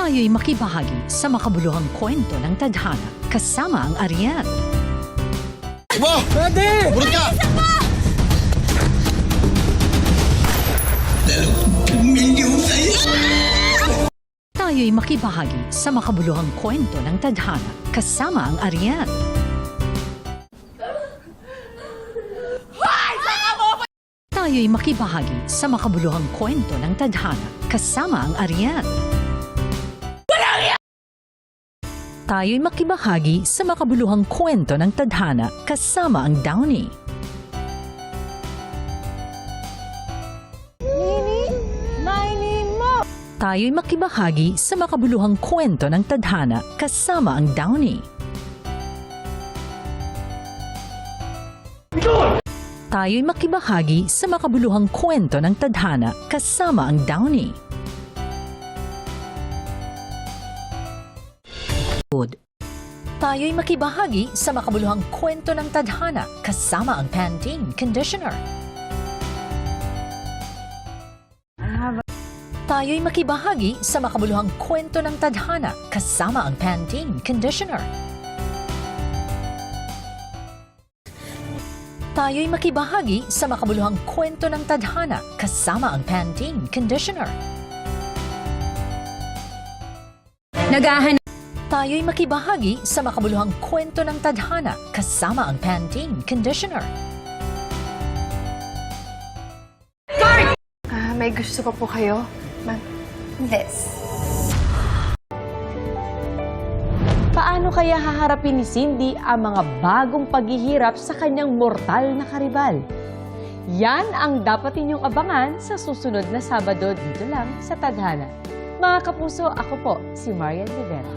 Tayo'y makibahagi sa makabuluhang kwento ng tadhana kasama ang Ariel. Wow! Pwede! Burot ka! Tayo'y makibahagi sa makabuluhang kwento ng tadhana kasama ang Ariel. Tayo'y makibahagi sa makabuluhang kwento ng tadhana kasama ang Ariel. Tayo'y makibahagi sa makabuluhang kwento ng tadhana kasama ang Downy. Tayo'y makibahagi sa makabuluhang kwento ng tadhana kasama ang Downy. Tayo'y makibahagi sa makabuluhang kwento ng tadhana kasama ang Downy. Tayo'y makibahagi sa makabuluhang kwento ng tadhana kasama ang Pantene Conditioner. Tayo'y makibahagi sa makabuluhang kwento ng tadhana kasama ang Pantene Conditioner. Tayo'y makibahagi sa makabuluhang kwento ng tadhana kasama ang Pantene Conditioner. Tayo'y makibahagi sa makabuluhang kwento ng tadhana kasama ang Pantene Conditioner. May gusto pa po kayo? This. Paano kaya haharapin ni Cindy ang mga bagong paghihirap sa kanyang mortal na karibal? Yan ang dapat ninyong abangan sa susunod na Sabado dito lang sa Tadhana. Mga kapuso, ako po si Marian Rivera.